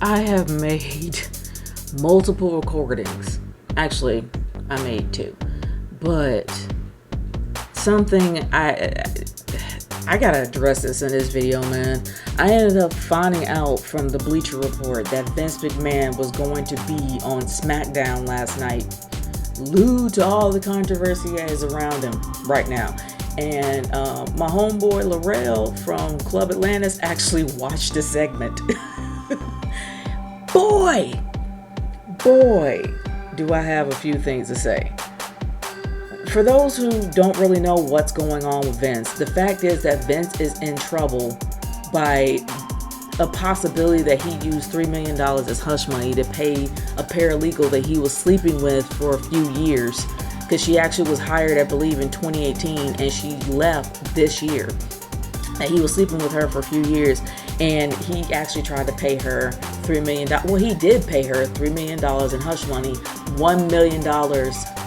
I have made multiple recordings. Actually, I made two. But something I gotta address this in this video, man. I ended up finding out from the Bleacher Report that Vince McMahon was going to be on SmackDown last night, due to all the controversy that is around him right now. And my homeboy Laurel from Club Atlantis actually watched the segment. Boy, do I have a few things to say. For those who don't really know what's going on with Vince, the fact is that Vince is in trouble by a possibility that he used $3 million as hush money to pay a paralegal that he was sleeping with for a few years, because she actually was hired, I believe, in 2018, and she left this year. And he was sleeping with her for a few years, and he actually tried to pay her $3 million. Well, he did pay her $3 million in hush money, $1 million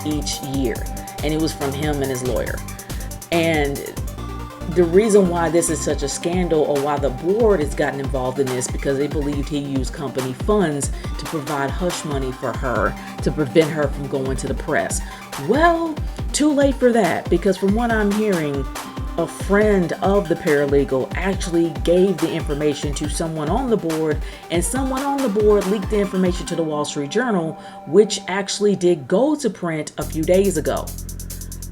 each year. And it was from him and his lawyer. And the reason why this is such a scandal, or why the board has gotten involved in this, because they believed he used company funds to provide hush money for her to prevent her from going to the press. Well, too late for that, because from what I'm hearing, a friend of the paralegal actually gave the information to someone on the board, and someone on the board leaked the information to the Wall Street Journal, which actually did go to print a few days ago,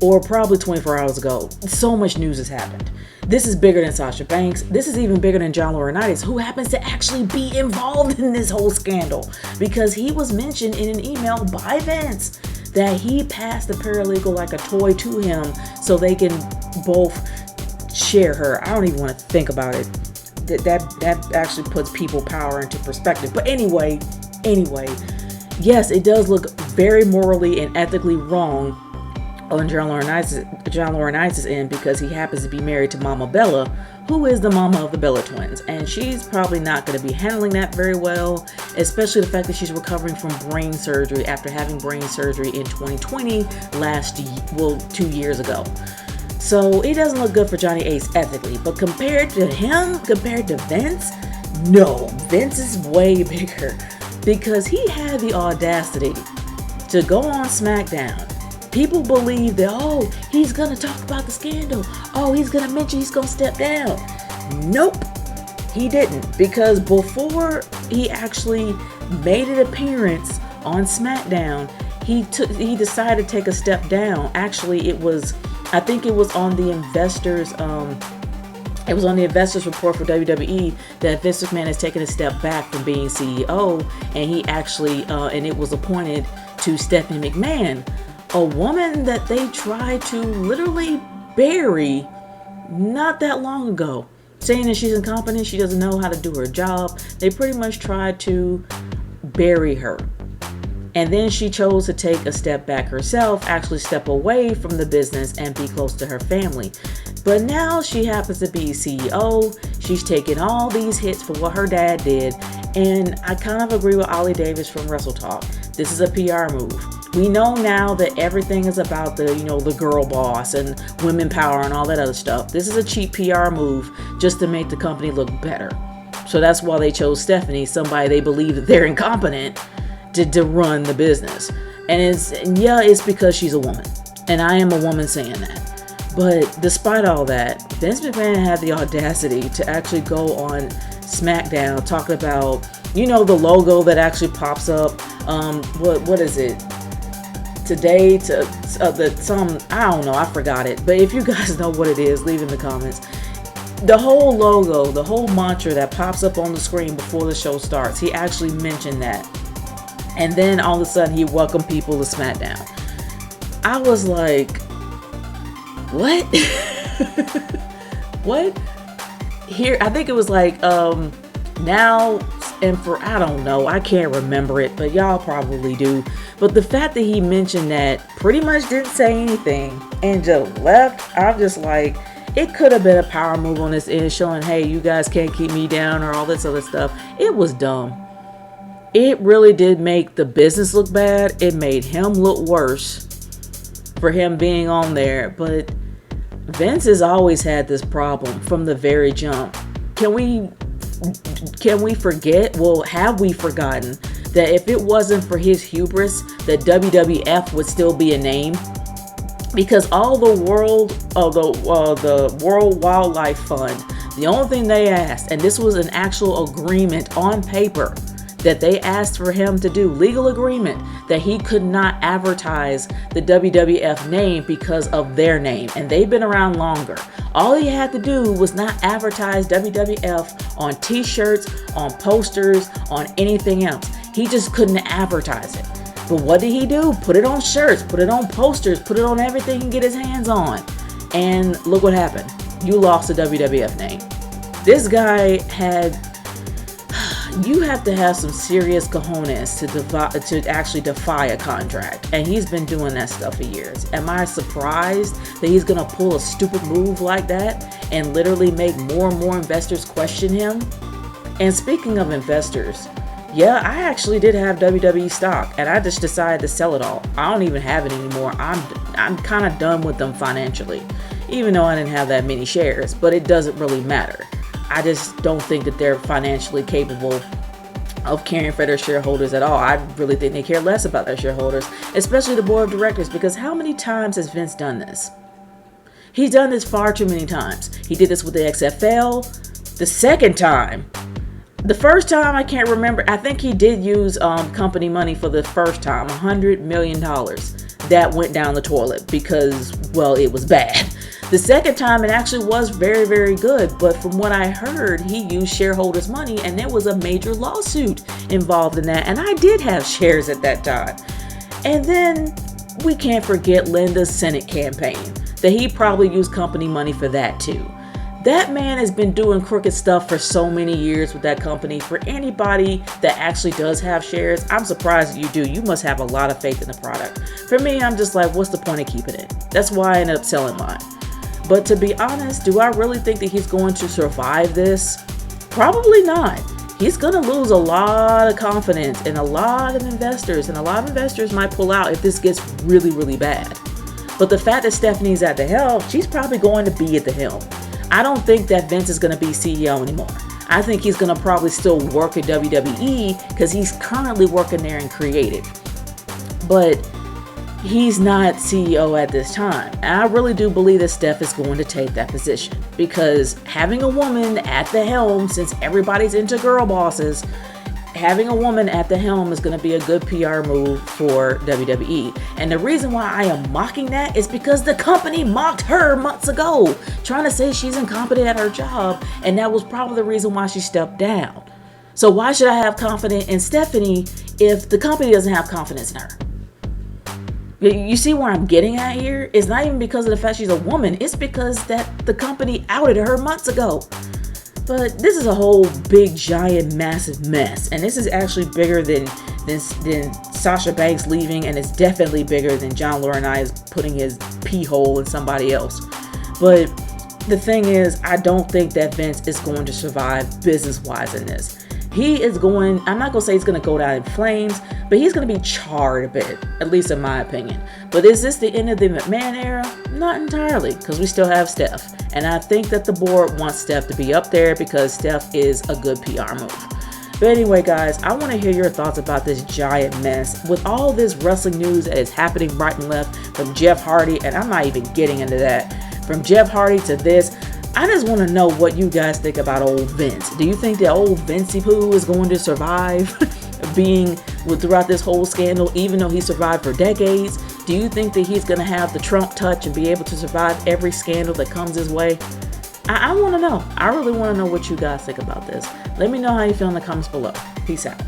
or probably 24 hours ago. So much news has happened. This is bigger than Sasha Banks. This is even bigger than John Laurinaitis, who happens to actually be involved in this whole scandal, because he was mentioned in an email by Vince that he passed the paralegal like a toy to him so they can both share her. I don't even want to think about it. That actually puts people power into perspective. But anyway, yes, it does look very morally and ethically wrong on John Laurinaitis' end, because he happens to be married to Mama Bella, who is the mama of the Bella twins, and she's probably not going to be handling that very well, especially the fact that she's recovering from brain surgery after having brain surgery in 2020 2 years ago. So it doesn't look good for Johnny Ace ethically, but compared to Vince, no, Vince is way bigger, because he had the audacity to go on SmackDown. People believe that, oh, he's going to talk about the scandal. Oh, he's going to mention he's going to step down. Nope, he didn't. Because before he actually made an appearance on SmackDown, he decided to take a step down. Actually, I think it was on the investors, it was on the investors report for WWE that Vince McMahon has taken a step back from being CEO, and he actually, and it was appointed to Stephanie McMahon, a woman that they tried to literally bury not that long ago, saying that she's incompetent, she doesn't know how to do her job. They pretty much tried to bury her. And then she chose to take a step back herself, actually step away from the business and be close to her family. But now she happens to be CEO. She's taking all these hits for what her dad did. And I kind of agree with Ollie Davis from Wrestle Talk. This is a PR move. We know now that everything is about the girl boss and women power and all that other stuff. This is a cheap PR move just to make the company look better. So that's why they chose Stephanie, somebody they believe that they're incompetent to run the business. And it's because she's a woman. And I am a woman saying that. But despite all that, Vince McMahon had the audacity to actually go on SmackDown talking about, the logo that actually pops up. What is it? Today I don't know, I forgot it. But if you guys know what it is, leave in the comments. The whole logo, the whole mantra that pops up on the screen before the show starts, he actually mentioned that. And then all of a sudden he welcomed people to SmackDown. I was like, what? What? Here, I think it was like, now and for, I don't know, I can't remember it, but y'all probably do. But the fact that he mentioned that, pretty much didn't say anything and just left, I'm just like, it could have been a power move on this end, showing, hey, you guys can't keep me down or all this other stuff. It was dumb. It really did make the business look bad. It made him look worse for him being on there. But Vince has always had this problem from the very jump. Can we can we forget? Well, have we forgotten that if it wasn't for his hubris, that WWF would still be a name? Because all the World Wildlife Fund, the only thing they asked, and this was an actual agreement on paper that they asked for him to do, legal agreement, that he could not advertise the WWF name because of their name. And they've been around longer. All he had to do was not advertise WWF on t-shirts, on posters, on anything else. He just couldn't advertise it. But what did he do? Put it on shirts, put it on posters, put it on everything he can get his hands on. And look what happened. You lost the WWF name. This guy had... You have to have some serious cojones to actually defy a contract. And he's been doing that stuff for years. Am I surprised that he's going to pull a stupid move like that and literally make more and more investors question him? And speaking of investors, yeah, I actually did have WWE stock and I just decided to sell it all. I don't even have it anymore. I'm kind of done with them financially, even though I didn't have that many shares, but it doesn't really matter. I just don't think that they're financially capable of caring for their shareholders at all. I really think they care less about their shareholders, especially the board of directors, because how many times has Vince done this? He's done this far too many times. He did this with the XFL the second time. The first time, I can't remember. I think he did use company money for the first time, $100 million. That went down the toilet because, well, it was bad. The second time, it actually was very, very good. But from what I heard, he used shareholders' money and there was a major lawsuit involved in that. And I did have shares at that time. And then we can't forget Linda's Senate campaign, that he probably used company money for that too. That man has been doing crooked stuff for so many years with that company. For anybody that actually does have shares, I'm surprised that you do. You must have a lot of faith in the product. For me, I'm just like, what's the point of keeping it? That's why I ended up selling mine. But to be honest, do I really think that he's going to survive this? Probably not. He's going to lose a lot of confidence in a lot of investors, and a lot of investors might pull out if this gets really, really bad. But the fact that Stephanie's at the helm, she's probably going to be at the helm. I don't think that Vince is going to be CEO anymore. I think he's going to probably still work at WWE because he's currently working there in creative. But he's not CEO at this time. And I really do believe that Steph is going to take that position, because having a woman at the helm, since everybody's into girl bosses, having a woman at the helm is going to be a good PR move for WWE. And the reason why I am mocking that is because the company mocked her months ago, trying to say she's incompetent at her job. And that was probably the reason why she stepped down. So why should I have confidence in Stephanie if the company doesn't have confidence in her? You see where I'm getting at here? It's not even because of the fact she's a woman. It's because that the company outed her months ago. But this is a whole big, giant, massive mess. And this is actually bigger than Sasha Banks leaving. And it's definitely bigger than John Laurinaitis putting his pee hole in somebody else. But the thing is, I don't think that Vince is going to survive business-wise in this. He is going, I'm not going to say he's going to go down in flames, but he's going to be charred a bit, at least in my opinion. But is this the end of the McMahon era? Not entirely, because we still have Steph. And I think that the board wants Steph to be up there because Steph is a good PR move. But anyway, guys, I want to hear your thoughts about this giant mess with all this wrestling news that is happening right and left from Jeff Hardy, and I'm not even getting into that. From Jeff Hardy to this, I just want to know what you guys think about old Vince. Do you think that old Vincey Poo is going to survive being throughout this whole scandal, even though he survived for decades? Do you think that he's going to have the Trump touch and be able to survive every scandal that comes his way? I want to know. I really want to know what you guys think about this. Let me know how you feel in the comments below. Peace out.